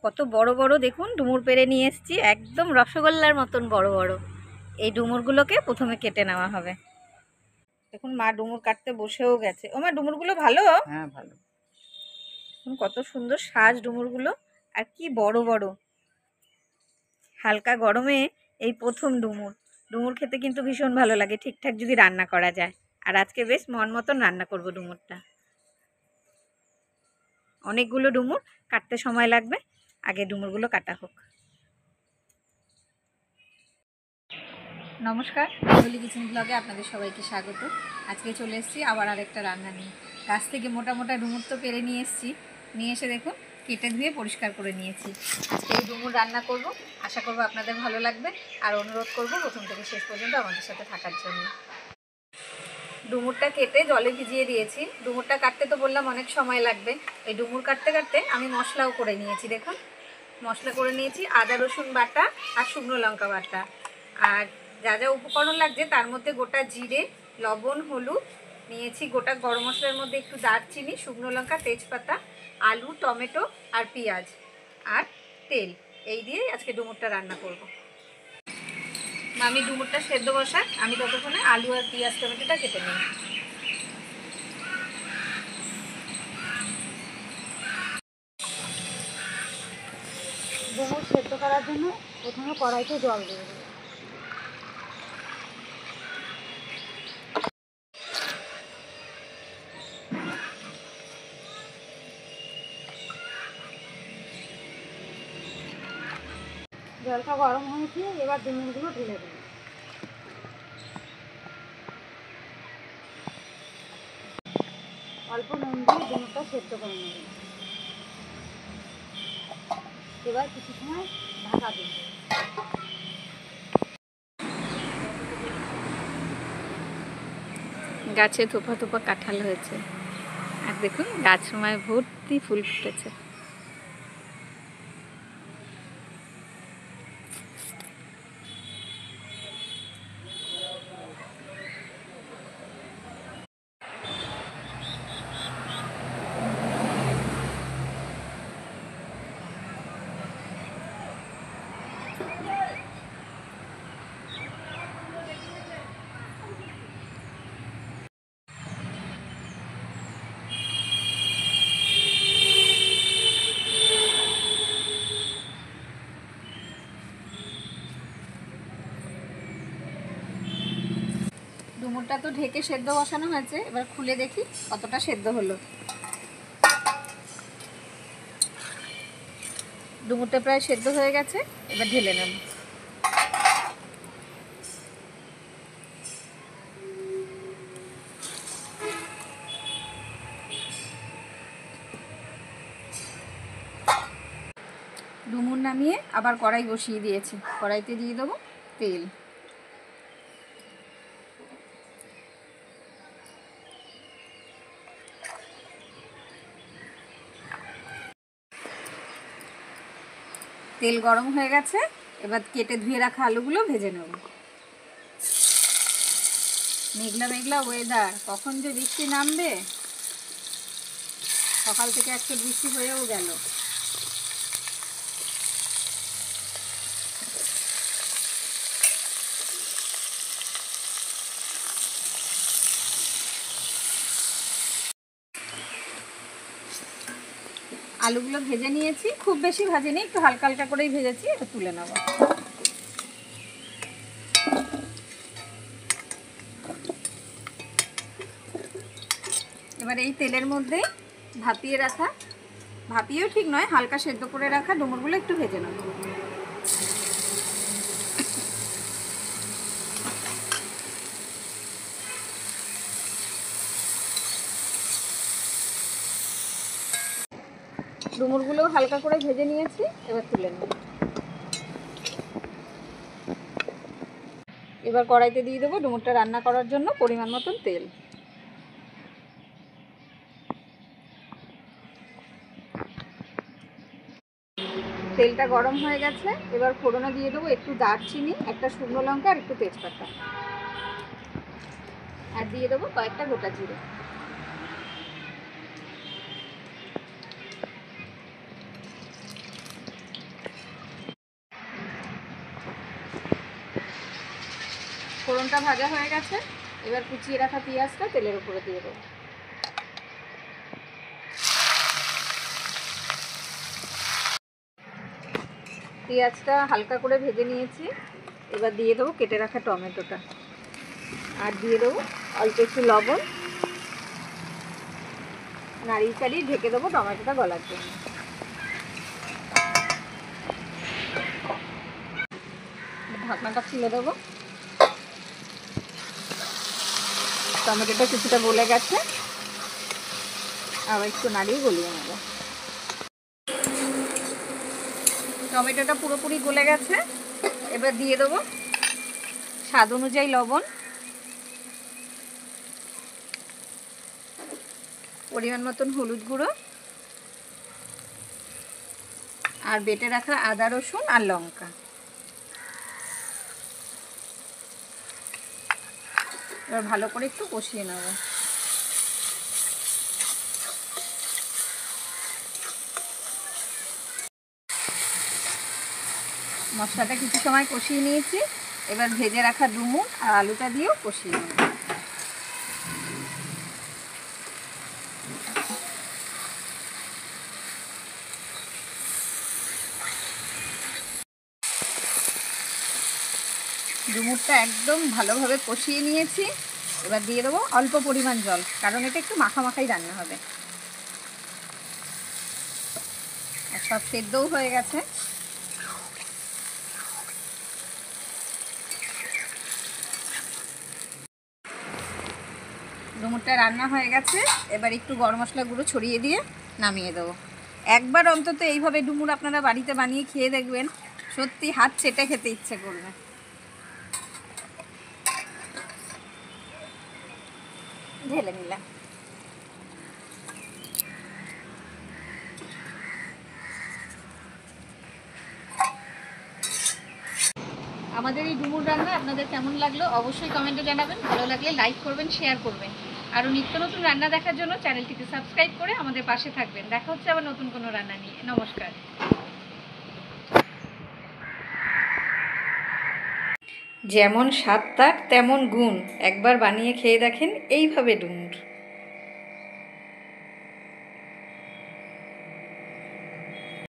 কত বড় বড় দেখুন ডুমুর পেড়ে নিয়ে এসেছি, একদম রসগোল্লার মতন বড় বড়। এই ডুমুরগুলোকে প্রথমে কেটে নেওয়া হবে। দেখুন মা ডুমুর কাটতে বসেও গেছে। ও মা, ডুমুরগুলো ভালো? হ্যাঁ ভালো। কত সুন্দর সাজ ডুমুরগুলো, আর কি বড় বড়। হালকা গরমে এই প্রথম ডুমুর। ডুমুর খেতে কিন্তু ভীষণ ভালো লাগে ঠিকঠাক যদি রান্না করা যায়। আর আজকে বেশ মন মতন রান্না করব ডুমুরটা। অনেকগুলো ডুমুর, কাটতে সময় লাগবে। আগে ডুমুরগুলো কাটা হোক। নমস্কার, বেঙ্গলি কিচেন ব্লগে আপনাদের সবাইকে স্বাগত। আজকে চলে এসেছি আবার আরেকটা রান্না নিয়ে। গাছ থেকে মোটা মোটা ডুমুর তো পেরে নিয়ে এসেছি, নিয়ে এসে দেখুন কেটে ধুয়ে পরিষ্কার করে নিয়েছি। আজকে এই ডুমুর রান্না করব, আশা করব আপনাদের ভালো লাগবে। আর অনুরোধ করব প্রথম থেকে শেষ পর্যন্ত আমাদের সাথে থাকার জন্য। ডুমুরটা কেটে জলে ভিজিয়ে দিয়েছি। ডুমুরটা কাটতে তো বললাম অনেক সময় লাগবে। এই ডুমুর কাটতে কাটতে আমি মশলাও করে নিয়েছি। দেখুন মশলা করে নিয়েছি, আদা রসুন বাটা আর শুকনো লঙ্কা বাটা। আর যা যা উপকরণ লাগছে তার মধ্যে গোটা জিরে, লবণ, হলুদ নিয়েছি, গোটা গরম মশলার মধ্যে একটু দারচিনি, শুকনো লঙ্কা, তেজপাতা, আলু, টমেটো আর পেঁয়াজ আর তেল। এই দিয়ে আজকে ডুমুরটা রান্না করব। আমি ডুমুরটা সেদ্ধ বসাক, আমি ততক্ষণে আলু আর পেঁয়াজ টমেটোটা কেটে নিই। ডুমুর সেদ্ধ করার জন্য প্রথমে কড়াইতে জল দিয়ে দেবো। জলটা গরম হয়েছে, এবার ডুমুরগুলো ঢেলে দেবো। অল্প নুন দিয়ে ডুমুরটা সেদ্ধ করে নেব। এবার কিছু সময় ঢাকা দেব। গাছে থোপা থোপা কাঁঠাল হয়েছে, আর দেখুন গাছ সময় ভর্তি ফুল ফুটেছে। ডুমুরটা তো ঢেকে সেদ্ধ বসানো হয়েছে, এবার খুলে দেখি কতটা সেদ্ধ হলো। ডুমুরটা প্রায় সেদ্ধ হয়ে গেছে, এবার ঢেলে নেব। ডুমুর নামিয়ে আবার কড়াই বসিয়ে দিয়েছি, কড়াইতে দিয়ে দেবো তেল। তেল গরম হয়ে গেছে, এবার কেটে ধুয়ে রাখা আলুগুলো ভেজে নেব। মেঘলা মেঘলা ওয়েদার, কখন যে বৃষ্টি নামবে। সকাল থেকে আজকে বৃষ্টি হয়েও গেল। আলুগুলো ভেজে নিয়েছি, খুব বেশি ভাজিনি, একটু হালকা হালকা করেই ভেজেছি। এটা তুলে নেব। এবার এই তেলের মধ্যে ভাপিয়ে রাখা, ভাপিয়েও ঠিক নয়, হালকা সেদ্ধ করে রাখা ডুমুরগুলো একটু ভেজে নেব। ডুমুরগুলো হালকা করে ভেজে নিয়েছি, এবার তুলে নেব। এবার কড়াইতে দিয়ে দেবো ডুমুরটা রান্না করার জন্য পরিমাণ মতন তেল। তেলটা গরম হয়ে গেছে, এবার ফোড়নে দিয়ে দেবো একটু দারচিনি, একটা শুকনো লঙ্কা আর একটু তেজপাতা, আর দিয়ে দেবো কয়েকটা গোটা জিরে। ফোড়নটা ভাজা হয়ে গেছে, এবার কুচিয়ে রাখা পেঁয়াজটা তেলের উপরে দিয়ে দেবো। পেঁয়াজটা হালকা করে ভেজে নিয়েছি, এবার দিয়ে দেবো কেটে রাখা টমেটোটা, আর দিয়ে দেবো অল্প একটু লবণ, নাড়িয়ে চাড়িয়ে ঢেকে দেবো টমেটোটা গলার জন্য। ঢাকনাটা খুলে দেবো। টমেটোটা কিছুটা গলে গেছে, আবার একটু নাড়িয়ে গলিয়ে নেব। টমেটোটা পুরোপুরি গলে গেছে, এবার দিয়ে দেবো স্বাদ অনুযায়ী লবণ, পরিমাণ মতন হলুদ গুঁড়ো, আর বেটে রাখা আদা রসুন আর লঙ্কা। এবার ভালো করে একটু কষিয়ে নেব। মশলাটা কিছু সময় কষিয়ে নিয়েছি, এবার ভেজে রাখা ডুমুর আর আলুটা দিয়েও কষিয়ে নেব। ডুমুরটা একদম ভালোভাবে কষিয়ে নিয়েছি, এবার দিয়ে দেবো অল্প পরিমাণ জল, কারণ এটা একটু মাখামাখাই রান্না হবে। আর সব সেদ্ধও হয়ে গেছে। ডুমুরটা রান্না হয়ে গেছে, এবার একটু গরম মশলা গুঁড়ো ছড়িয়ে দিয়ে নামিয়ে দেবো। একবার অন্তত এইভাবে ডুমুর আপনারা বাড়িতে বানিয়ে খেয়ে দেখবেন, সত্যি হাত চেটে খেতে ইচ্ছে করবে। ঢেলে নিলাম। আমাদের এই ডুমুর রান্না আপনাদের কেমন লাগলো অবশ্যই কমেন্টে জানাবেন। ভালো লাগলে লাইক করবেন, শেয়ার করবেন। আরও নিত্য নতুন রান্না দেখার জন্য চ্যানেলটিকে সাবস্ক্রাইব করে আমাদের পাশে থাকবেন। দেখা হচ্ছে আবার নতুন কোনো রান্না নিয়ে। নমস্কার। যেমন স্বাদ তার তেমন গুণ, একবার বানিয়ে খেয়ে দেখেন এইভাবে ডুমুর।